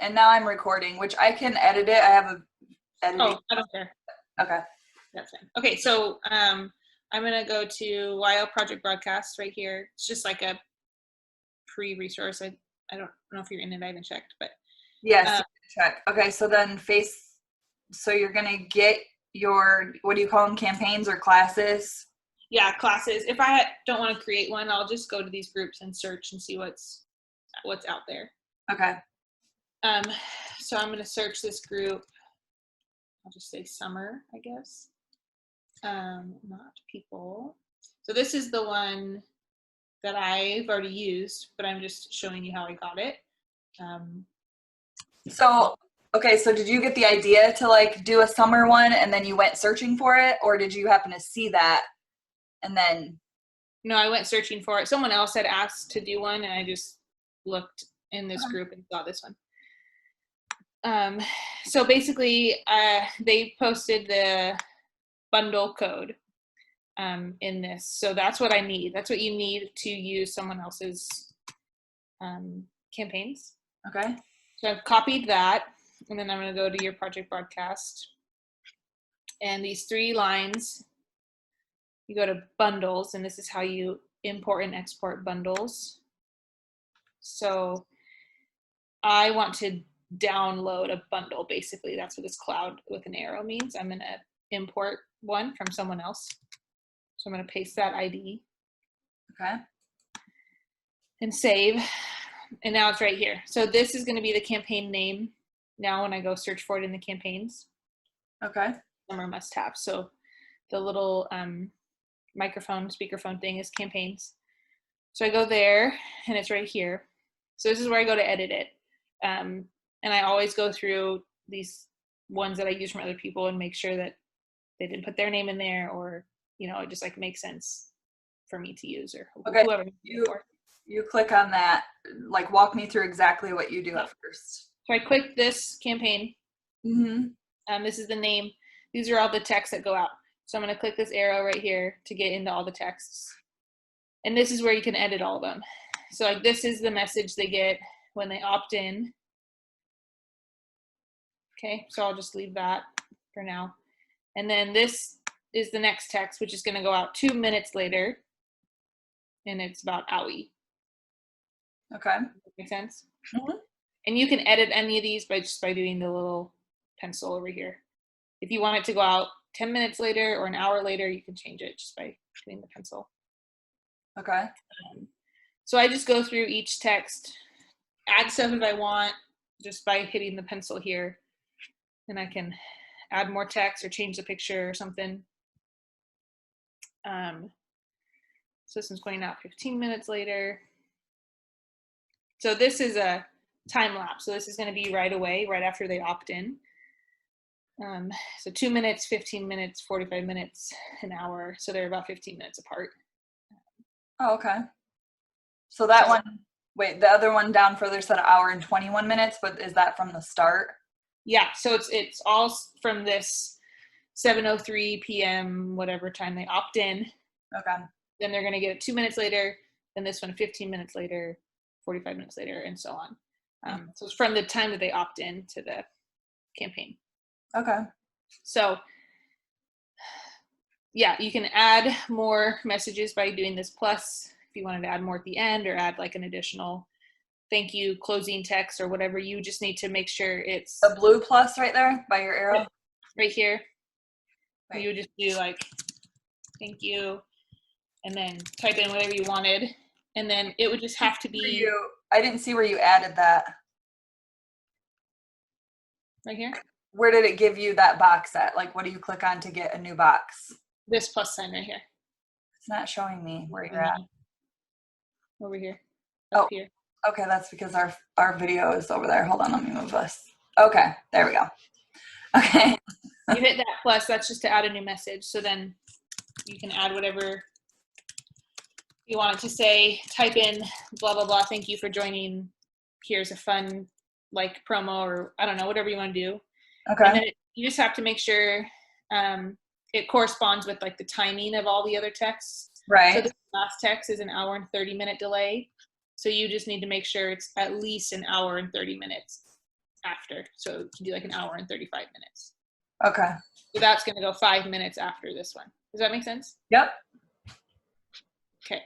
And now I'm recording, which I can edit it. I have a editing. Oh, I don't care. Okay. That's fine. Okay, so I'm gonna go to YL Project Broadcast right here. It's just like a pre-resource. I don't know if you're in it. I haven't checked, but Yes. Check. Okay. So then so you're gonna get your, what do you call them? Campaigns or classes? yeah, classes. If I don't want to create one, I'll just go to these groups and search and see what's out there. Okay. So I'm gonna search this group. I'll just say summer, I guess. Not people. So this is the one that I've already used, but I'm just showing you how I got it. So, okay, so did you get the idea to like do a summer one and then you went searching for it, or did you happen to see that and then? No, I went searching for it. Someone else had asked to do one and I just looked in this group and saw this one. So basically, they posted the bundle code in this. So that's what I need. That's what you need to use someone else's campaigns. Okay. So I've copied that, and then I'm going to go to your project broadcast. And these 3 lines, you go to bundles, and this is how you import and export bundles. So I want to download a bundle, basically. That's what this cloud with an arrow means. I'm going to import one from someone else. So I'm going to paste that ID. Okay. And save. And now it's right here. So this is going to be the campaign name now when I go search for it in the campaigns. Okay. Summer must have. So the little microphone, speakerphone thing is campaigns. So I go there and it's right here. So this is where I go to edit it. And I always go through these ones that I use from other people and make sure that they didn't put their name in there, or, you know, it just like makes sense for me to use, or okay. Whoever. You click on that, like walk me through exactly what you do at first. So I click this campaign. Mm-hmm. This is the name. These are all the texts that go out. So I'm going to click this arrow right here to get into all the texts. And this is where you can edit all of them. So like this is the message they get when they opt in. Okay, so I'll just leave that for now. And then this is the next text, which is going to go out 2 minutes later. And it's about owie. Okay. Make sense? Mm-hmm. And you can edit any of these by doing the little pencil over here. If you want it to go out 10 minutes later or an hour later, you can change it just by doing the pencil. Okay. So I just go through each text, add stuff if I want, just by hitting the pencil here. And I can add more text or change the picture or something. So this one's going out 15 minutes later. So this is a time lapse. So this is going to be right away, right after they opt in. So 2 minutes, 15 minutes, 45 minutes, an hour. So they're about 15 minutes apart. Oh, okay. So that one, wait, the other one down further said 1 hour and 21 minutes, but is that from the start? Yeah, so it's all from this 7:03 p.m., whatever time they opt in. Okay. Then they're going to get it 2 minutes later, then this one 15 minutes later, 45 minutes later, and so on. So it's from the time that they opt in to the campaign. Okay. So yeah, you can add more messages by doing this plus if you wanted to add more at the end, or add like an additional thank you closing text or whatever. You just need to make sure it's the blue plus right there by your arrow. Right here. Right. You would just do like thank you and then type in whatever you wanted, and then it would just have to be I didn't see where you added that. Right here. Where did it give you that box at? Like, what do you click on to get a new box? This plus sign right here. It's not showing me where you're at. Over here. Up here. Okay, that's because our video is over there. Hold on, let me move us. Okay, there we go. Okay. You hit that plus, that's just to add a new message. So then you can add whatever you want it to say. Type in blah, blah, blah. Thank you for joining. Here's a fun like promo, or I don't know, whatever you want to do. Okay. And then you just have to make sure it corresponds with like the timing of all the other texts. Right. So the last text is 1 hour and 30 minute delay. So you just need to make sure it's at least 1 hour and 30 minutes. after. So you can do like an hour and 35 minutes. Okay. So that's going to go 5 minutes after this one. Does that make sense? Yep. Okay.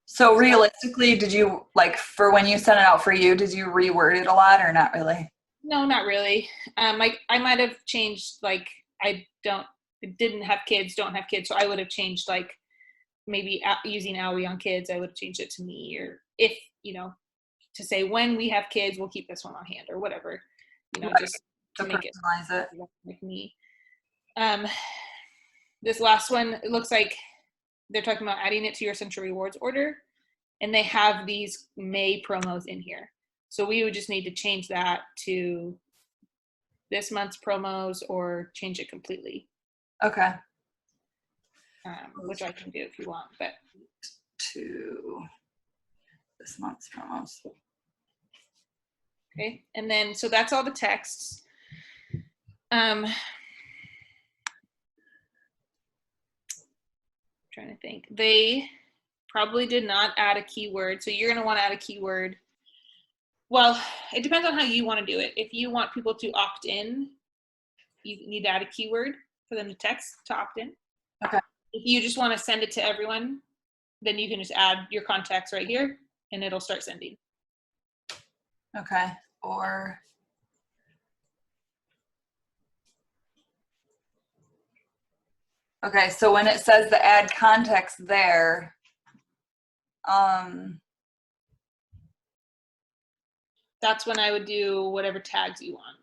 So realistically, did you, like, for when you sent it out for you, did you reword it a lot or not really? No, not really. Like I might have changed, like didn't have kids, don't have kids. So I would have changed, like maybe using Aoi on kids, I would have changed it to me, or if, to say when we have kids, we'll keep this one on hand or whatever, Right. just To to make it personalize it. like me. This last one, it looks like they're talking about adding it to your Essential Rewards order, and they have these May promos in here. So we would just need to change that to this month's promos or change it completely. Okay. Which I can do if you want, but to this month's promos. Okay, and then so that's all the texts. Trying to think. They probably did not add a keyword, so you're going to want to add a keyword. Well, it depends on how you want to do it. If you want people to opt in, you need to add a keyword for them to text to opt in. Okay. If you just want to send it to everyone, then you can just add your contacts right here and it'll start sending. Okay. Or okay, so when it says the add context there, that's when I would do whatever tags you want.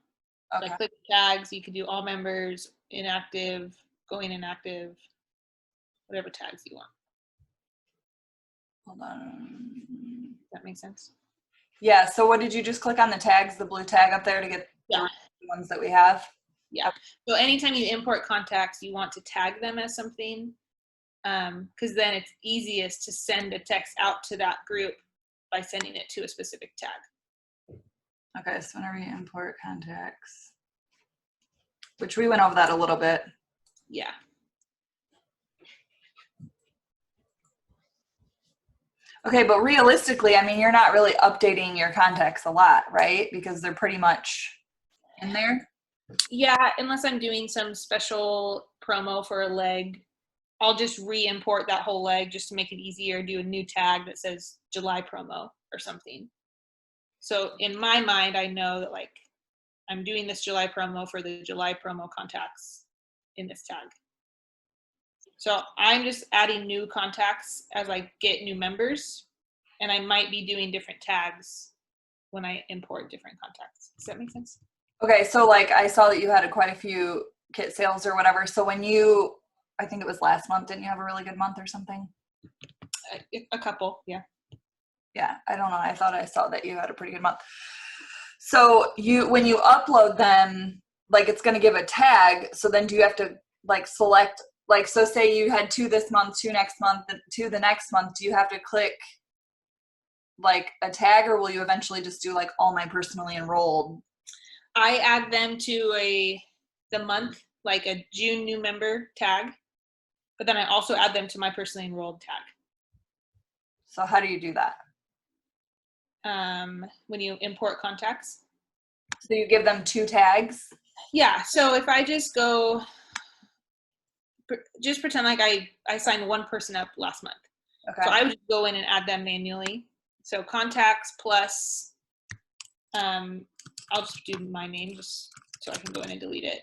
okay. Like click tags, you could do all members, inactive, going inactive, whatever tags you want. Hold on. Does that make sense? Yeah, so what did you just click on the tags, the blue tag up there to get the ones that we have? Yeah. So anytime you import contacts, you want to tag them as something, because then it's easiest to send a text out to that group by sending it to a specific tag. Okay, so whenever you import contacts, which we went over that a little bit. Yeah. Okay, but realistically, I mean, you're not really updating your contacts a lot, right? Because they're pretty much in there. Yeah, unless I'm doing some special promo for a leg, I'll just re-import that whole leg just to make it easier, do a new tag that says July promo or something. So in my mind, I know that like I'm doing this July promo for the July promo contacts in this tag. So I'm just adding new contacts as I get new members, and I might be doing different tags when I import different contacts. Does that make sense? Okay, so like I saw that you had quite a few kit sales or whatever. So when you, I think it was last month, didn't you have a really good month or something? A couple, yeah. Yeah, I don't know. I thought I saw that you had a pretty good month. So when you upload them, like it's going to give a tag. So then do you have to like select, like, so say you had 2 this month, 2 next month, 2 the next month, do you have to click like a tag, or will you eventually just do like all my personally enrolled? I add them to the month, like a June new member tag, but then I also add them to my personally enrolled tag. So how do you do that? When you import contacts. So you give them 2 tags? Yeah, so if I just go, just pretend like I signed one person up last month. Okay. So I would go in and add them manually. So contacts plus, I'll just do my name just so I can go in and delete it.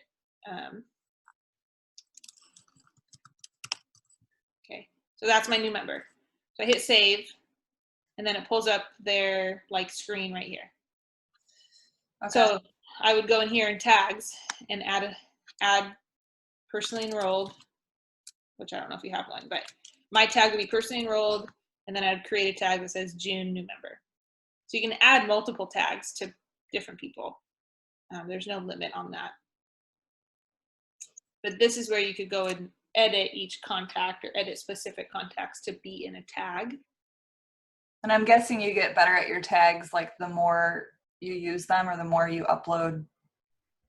Okay, so that's my new member. So I hit save, and then it pulls up their like screen right here. Okay. So I would go in here in tags and add personally enrolled, which I don't know if you have one, but my tag would be personally enrolled, and then I'd create a tag that says June new member. So you can add multiple tags to different people. There's no limit on that. But this is where you could go and edit each contact or edit specific contacts to be in a tag. And I'm guessing you get better at your tags like the more you use them or the more you upload.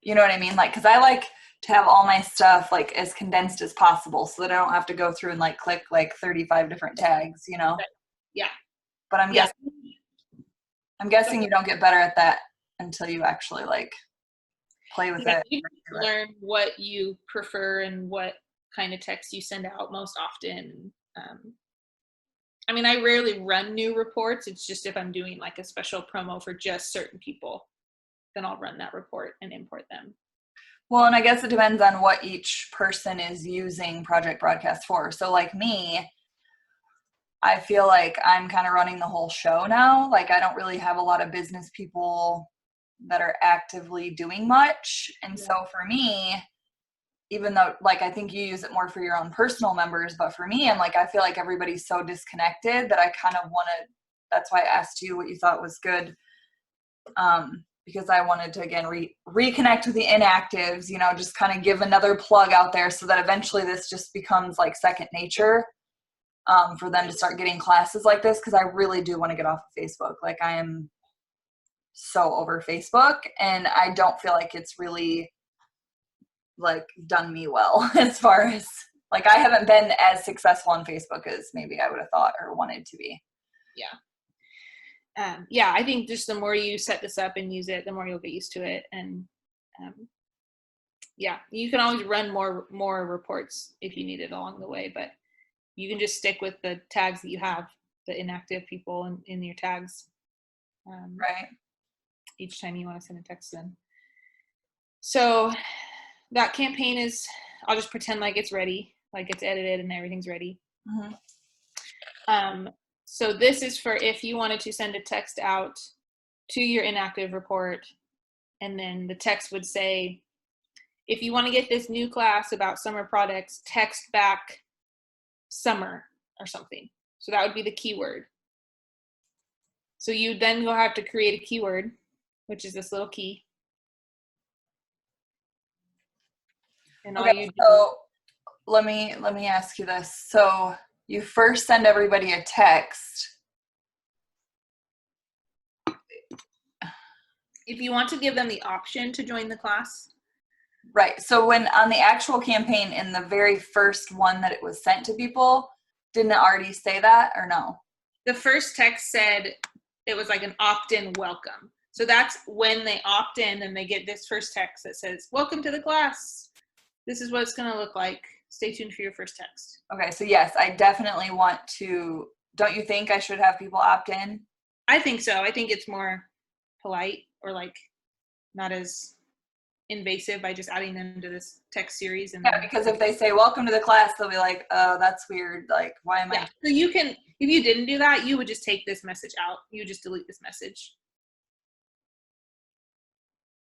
You know what I mean? Like, because I like to have all my stuff like as condensed as possible so that I don't have to go through and like click like 35 different tags, you know? Yeah. But I'm guessing you don't get better at that until you actually like play with Yeah, it. you learn what you prefer and what kind of text you send out most often. I mean, I rarely run new reports. It's just if I'm doing like a special promo for just certain people, then I'll run that report and import them. Well, and I guess it depends on what each person is using Project Broadcast for. So like me, I feel like I'm kind of running the whole show now. Like I don't really have a lot of business people that are actively doing much. And so for me, even though like I think you use it more for your own personal members, but for me, I'm like, I feel like everybody's so disconnected that I kind of wanted, that's why I asked you what you thought was good. Because I wanted to again reconnect with the inactives, you know, just kind of give another plug out there so that eventually this just becomes like second nature for them to start getting classes like this. Because I really do want to get off of Facebook. Like I am so over Facebook, and I don't feel like it's really like done me well as far as like I haven't been as successful on Facebook as maybe I would have thought or wanted to be. Yeah. Yeah, I think just the more you set this up and use it, the more you'll get used to it. And yeah, you can always run more reports if you need it along the way, but you can just stick with the tags that you have, the inactive people in your tags. Right. Each time you want to send a text in. So that campaign is, I'll just pretend like it's ready, like it's edited and everything's ready. Mm-hmm. So this is for if you wanted to send a text out to your inactive report, and then the text would say, if you want to get this new class about summer products, text back summer or something. So that would be the keyword. So you then will have to create a keyword, which is this little key. And all Okay, you do, so let me ask you this. So you first send everybody a text. if you want to give them the option to join the class. Right. So when on the actual campaign in the very first one that it was sent to people, didn't it already say that or no? The first text said it was like an opt-in welcome. So that's when they opt in and they get this first text that says, welcome to the class. This is what it's going to look like. Stay tuned for your first text. Okay. So yes, I definitely want to, don't you think I should have people opt in? I think so. I think it's more polite or like not as invasive by just adding them to this text series. And Yeah, because if they say welcome to the class, they'll be like, oh, that's weird. Like, why am I? So you can, if you didn't do that, you would just take this message out. You would just delete this message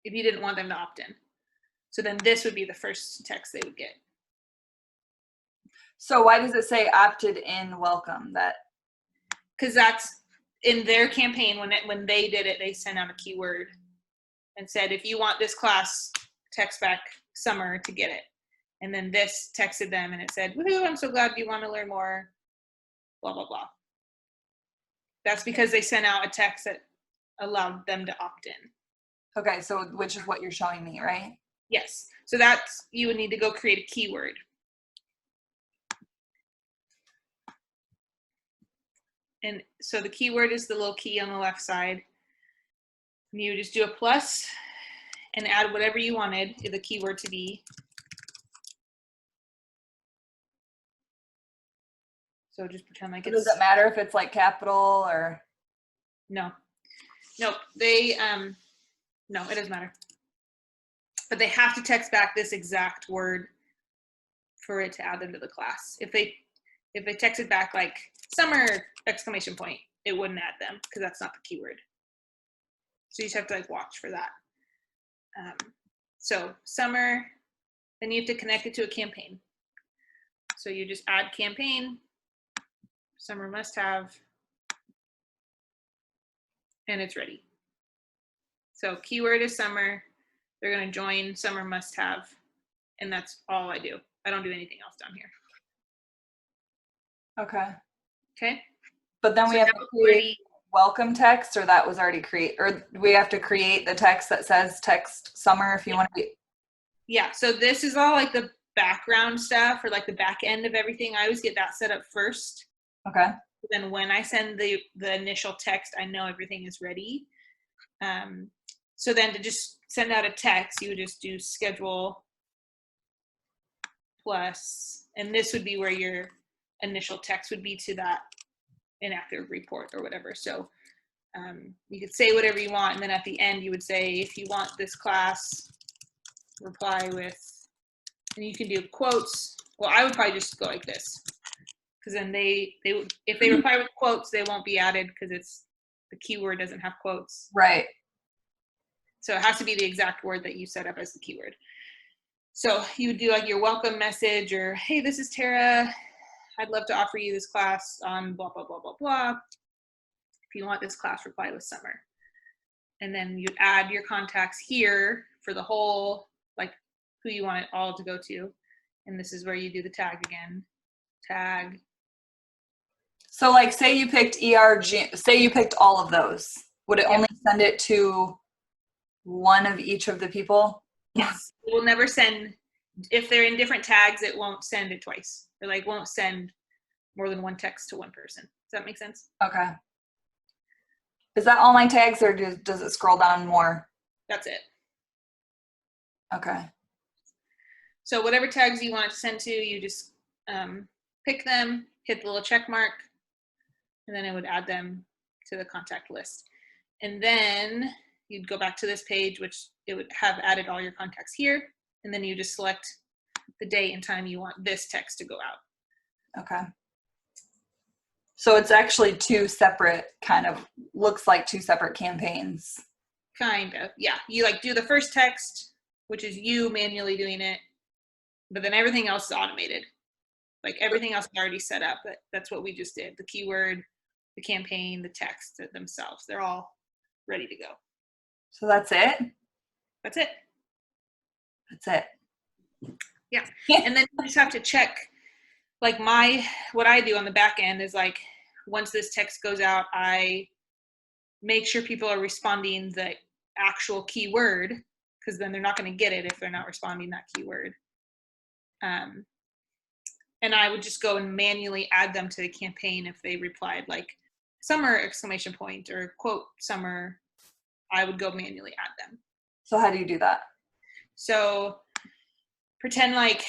if you didn't want them to opt in. So then this would be the first text they would get. So why does it say opted in welcome? That because that's in their campaign. When they did it, they sent out a keyword and said, if you want this class, text back summer to get it. And then this texted them and it said, woohoo, I'm so glad you want to learn more, blah, blah, blah. That's because they sent out a text that allowed them to opt in. okay, so which is what you're showing me, right? Yes. So that's, you would need to go create a keyword. And so the keyword is the little key on the left side. And you just do a plus and add whatever you wanted the keyword to be. So just pretend like So it's. does it matter if it's like capital or? No. Nope. They, no, it doesn't matter. But they have to text back this exact word for it to add them to the class. If they texted back like summer exclamation point, it wouldn't add them because that's not the keyword. So you just have to like watch for that. So summer, then you have to connect it to a campaign. So you just add campaign, summer must have, and it's ready. So keyword is summer. They're going to join summer must have, and that's all I do. I don't do anything else down here. Okay. Okay. But then we have to create welcome text, or that was already created, or we have to create the text that says text summer if you want to be. Yeah. So this is all like the background stuff or like the back end of everything. I always get that set up first. Okay. Then when I send the initial text, I know everything is ready. So then to just send out a text, you would just do schedule plus, and this would be where your initial text would be to that inactive report or whatever. So you could say whatever you want, and then at the end you would say, if you want this class, reply with, and you can do quotes. Well, I would probably just go like this, because then they would, if they reply with quotes, they won't be added because it's the keyword doesn't have quotes. Right. So it has to be the exact word that you set up as the keyword. So you would do like your welcome message, or, hey, this is Tara. I'd love to offer you this class on blah, blah, blah, blah, blah. If you want this class, reply with Summer. And then you'd add your contacts here for the whole, like who you want it all to go to. And this is where you do the tag again. Tag. So like say you picked ERG, say you picked all of those. Would it only send it to one of each of the people? Yes. It will never send, if they're in different tags, it won't send it twice. It like won't send more than one text to one person. Does that make sense? Okay. Is that all my tags, or does it scroll down more? That's it. Okay. So whatever tags you want it to send to, you just pick them, hit the little check mark, and then it would add them to the contact list. And then you'd go back to this page, which it would have added all your contacts here. And then you just select the date and time you want this text to go out. Okay. So it's actually two separate, kind of looks like two separate campaigns. Kind of, yeah. You like do the first text, which is you manually doing it, but then everything else is automated. Like everything else is already set up. That's what we just did. The keyword, the campaign, the text themselves, they're all ready to go. So that's it? That's it. That's it. Yeah. And then you just have to check, like what I do on the back end is like, once this text goes out, I make sure people are responding the actual keyword, because then they're not going to get it if they're not responding that keyword. And I would just go and manually add them to the campaign if they replied like Summer exclamation point or quote Summer. I would go manually add them. So how do you do that? So pretend like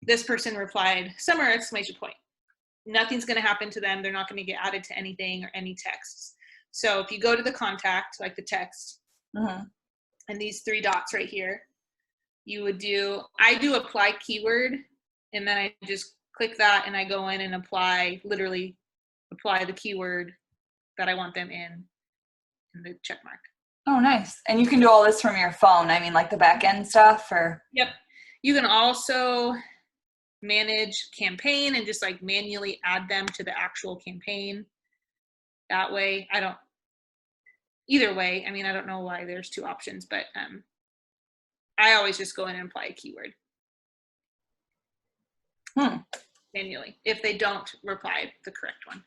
this person replied Summer exclamation point. Nothing's going to happen to them. They're not going to get added to anything or any texts. So if you go to the contact, like the text, and these three dots right here, you would I do apply keyword, and then I just click that and I go in and literally apply the keyword that I want them in the check mark. Oh, nice. And you can do all this from your phone. I mean, like the back end stuff, or? Yep. You can also manage campaign and just like manually add them to the actual campaign. That way, either way, I mean, I don't know why there's two options, but I always just go in and apply a keyword. Manually, if they don't reply the correct one.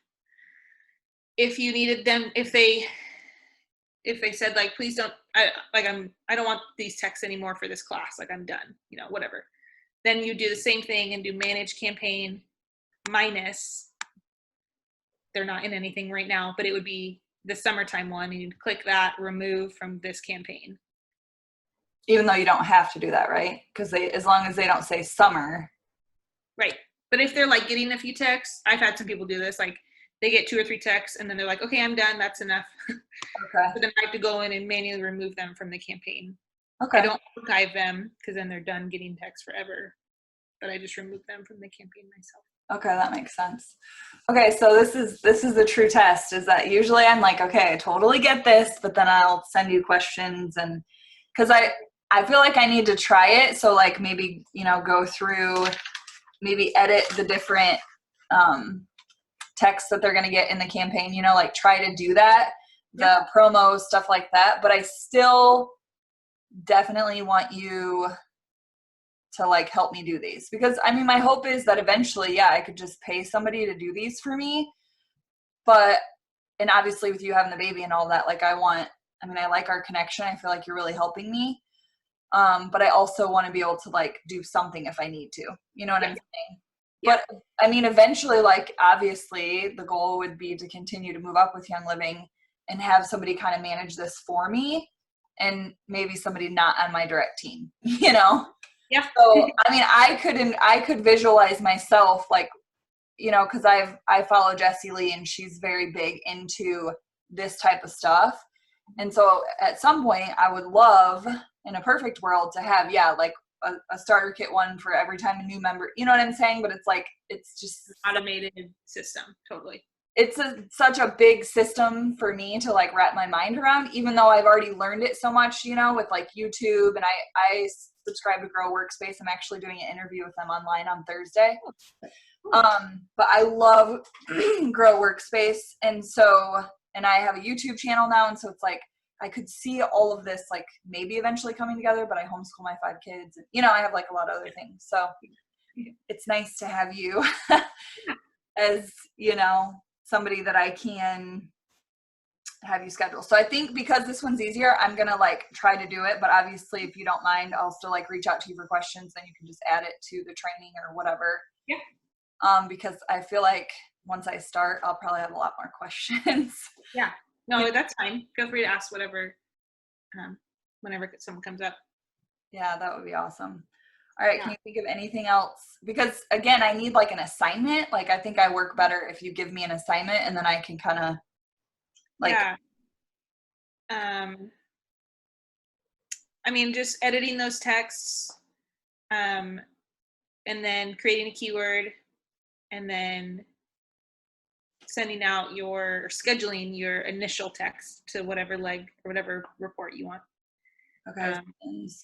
If you needed them, if they said like, please don't, I don't want these texts anymore for this class, like I'm done, whatever. Then you do the same thing and do manage campaign minus, they're not in anything right now, but it would be the summertime one, and you'd click that, remove from this campaign. Even though you don't have to do that, right? Because as long as they don't say summer. Right. But if they're like getting a few texts, I've had some people do this, like they get 2 or 3 texts and then they're like, okay, I'm done. That's enough. Okay. So then I have to go in and manually remove them from the campaign. Okay. I don't archive them because then they're done getting texts forever, but I just remove them from the campaign myself. Okay, that makes sense. Okay, so this is the true test, is that usually I'm like, okay, I totally get this, but then I'll send you questions, and because I feel like I need to try it. So like maybe, go through, maybe edit the different texts that they're going to get in the campaign, like try to do that, the promo, stuff like that. But I still definitely want you to like help me do these, because I mean, my hope is that eventually, I could just pay somebody to do these for me. But, and obviously with you having the baby and all that, like I like our connection. I feel like you're really helping me. But I also want to be able to like do something if I need to, you know what I'm saying? Yeah. But I mean, eventually, like obviously the goal would be to continue to move up with Young Living and have somebody kind of manage this for me. and maybe somebody not on my direct team, you know? Yeah. So, I mean, I could visualize myself like, you know, cause I follow Jessie Lee and she's very big into this type of stuff. And so at some point I would love in a perfect world to have, like a starter kit one for every time a new member, you know what I'm saying? But it's like, it's just Automated system. Totally. it's such a big system for me to like wrap my mind around, even though I've already learned it so much, you know, with like YouTube, and I subscribe to Grow Workspace. I'm actually doing an interview with them online on Thursday. But I love Grow Workspace. And I have a YouTube channel now. And so it's like, I could see all of this, like maybe eventually coming together, but I homeschool my 5 kids. And, you know, I have like a lot of other things. So it's nice to have you as, you know, somebody that I can have you schedule. So I think because this one's easier, I'm going to like try to do it. But obviously, if you don't mind, I'll still like reach out to you for questions. Then you can just add it to the training or whatever. Yeah. Because I feel like once I start, I'll probably have a lot more questions. Yeah. No, that's fine. Feel free to ask whatever, whenever someone comes up. Yeah, that would be awesome. All right. Yeah. Can you think of anything else? Because again, I need like an assignment. Like I think I work better if you give me an assignment and then I can kind of like. Yeah. I mean, just editing those texts, and then creating a keyword, and then sending out scheduling your initial text to whatever leg or whatever report you want. Okay.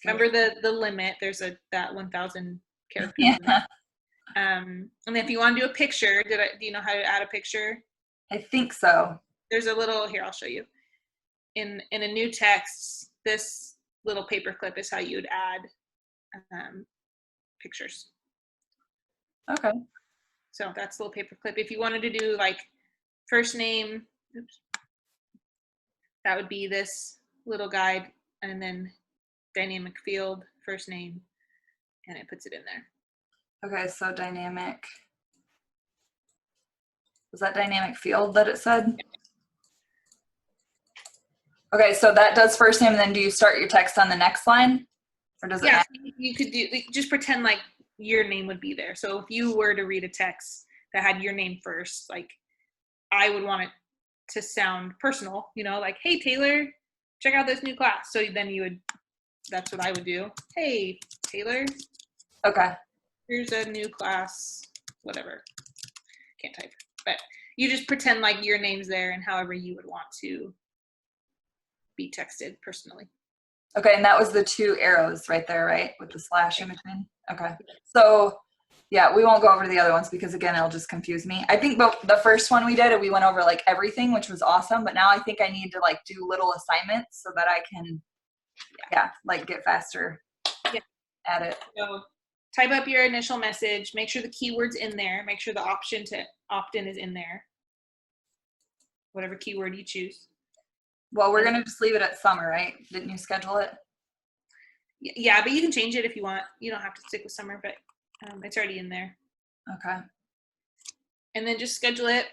Remember the limit. There's that 1,000 characters. Yeah. And then if you want to do a picture, do you know how to add a picture? I think so. There's a little here. I'll show you. In a new text, this little paperclip is how you would add pictures. Okay. So that's a little paperclip. If you wanted to do like first name, that would be this little guide, and then dynamic field, first name, and it puts it in there. Okay, so dynamic. Was that dynamic field that it said? Okay, so that does first name, and then do you start your text on the next line? Or does it matter? You could just pretend like your name would be there. So if you were to read a text that had your name first, like I would want it to sound personal, you know, like, hey, Taylor, check out this new class. So then that's what I would do. Hey, Taylor. Okay. Here's a new class, whatever. Can't type. But you just pretend like your name's there and however you would want to be texted personally. Okay, and that was the 2 arrows right there, right? With the slash in between? Okay. So, yeah, we won't go over the other ones because, again, it'll just confuse me. I think the first one we did, we went over, like, everything, which was awesome. But now I think I need to, like, do little assignments so that I can, like, get faster at it. So type up your initial message. Make sure the keyword's in there. Make sure the option to opt in is in there. Whatever keyword you choose. Well, we're going to just leave it at summer, right? Didn't you schedule it? Yeah, but you can change it if you want. You don't have to stick with summer, but it's already in there. Okay. And then just schedule it.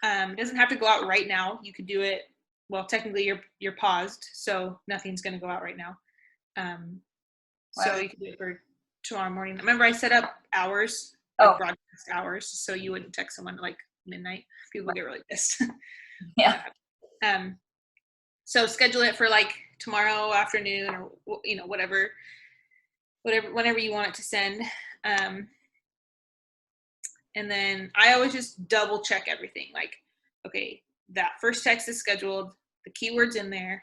It doesn't have to go out right now. You could do it. Well, technically you're paused, so nothing's going to go out right now. So you can do it for tomorrow morning. Remember, I set up hours, broadcast hours, so you wouldn't text someone at like midnight. People get really pissed. Yeah. So schedule it for like tomorrow afternoon, or whatever, whenever you want it to send. And then I always just double check everything. Like, okay, that first text is scheduled, the keyword's in there.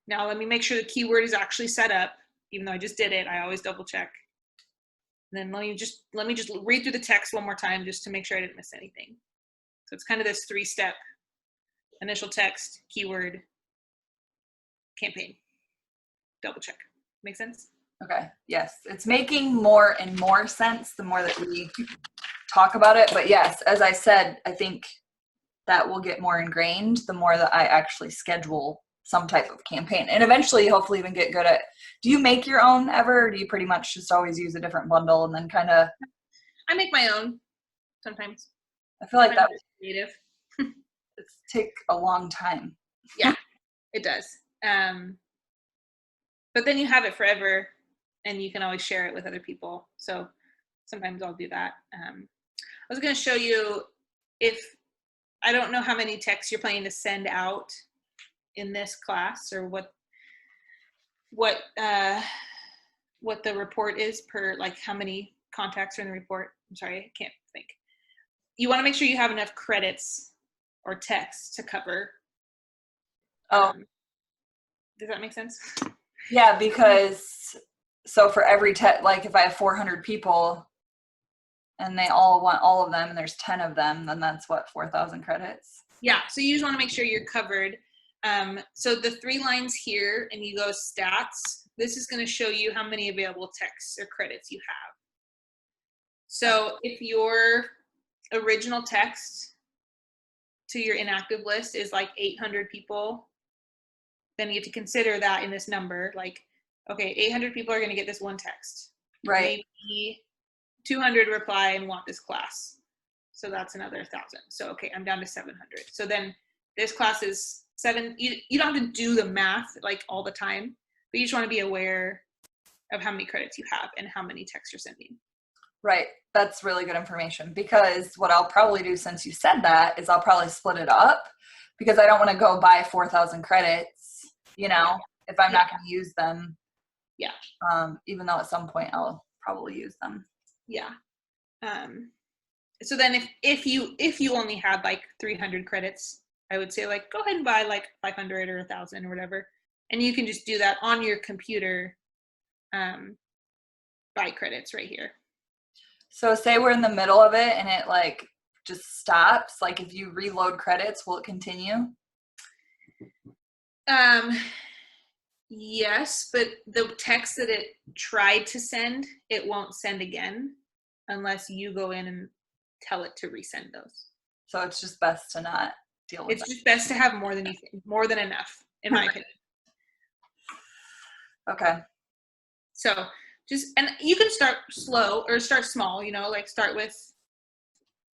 Now let me make sure the keyword is actually set up. Even though I just did it, I always double check. And then let me just read through the text one more time just to make sure I didn't miss anything. So it's kind of this 3-step: initial text, keyword, campaign. Double check. Make sense? Okay. Yes. It's making more and more sense the more that we talk about it. But yes, as I said, I think that will get more ingrained the more that I actually schedule some type of campaign, and eventually hopefully even get good at. Do you make your own ever, or do you pretty much just always use a different bundle and then kind of? I make my own sometimes. I feel like that creative. it's take a long time. Yeah, it does. But then you have it forever, and you can always share it with other people. So sometimes I'll do that. I was going to show you if I don't know how many texts you're planning to send out in this class, or what the report is per, like how many contacts are in the report. I'm sorry, I can't think. You want to make sure you have enough credits or texts to cover. Does that make sense? Yeah, because so for every like if I have 400 people and they all want all of them and there's 10 of them, then that's what, 4,000 credits? Yeah, so you just want to make sure you're covered. So the 3 lines here, and you go stats, this is going to show you how many available texts or credits you have. So if your original text to your inactive list is like 800 people, then you have to consider that in this number. Like, okay, 800 people are going to get this one text. Right. Maybe 200 reply and want this class. So that's another 1,000. So, okay, I'm down to 700. So then this class is 7. You don't have to do the math like all the time, but you just want to be aware of how many credits you have and how many texts you're sending. Right. That's really good information, because what I'll probably do, since you said that, is I'll probably split it up, because I don't want to go buy 4,000 credits, if I'm not going to use them. Yeah. Even though at some point I'll probably use them. Yeah. So then if you only had like 300 credits, I would say like go ahead and buy like 500 or 1,000 or whatever, and you can just do that on your computer. Buy credits right here. So say we're in the middle of it and it like just stops. Like if you reload credits, will it continue? Yes, but the text that it tried to send, it won't send again unless you go in and tell it to resend those. So it's just best to not deal with It's just best to have more than enough, in my opinion. Okay. So and you can start slow or start small, like start with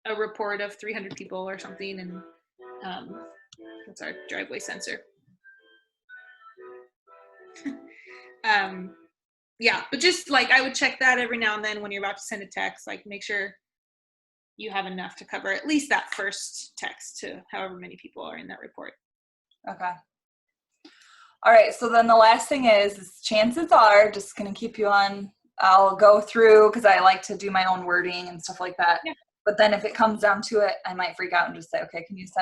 a report of 300 people or something, and that's our driveway sensor. Yeah, but just like I would check that every now and then when you're about to send a text, like make sure you have enough to cover at least that first text to however many people are in that report. Okay. All right. So then the last thing is chances are, just going to keep you on, I'll go through because I like to do my own wording and stuff like that. Yeah. But then if it comes down to it, I might freak out and just say, okay, can you send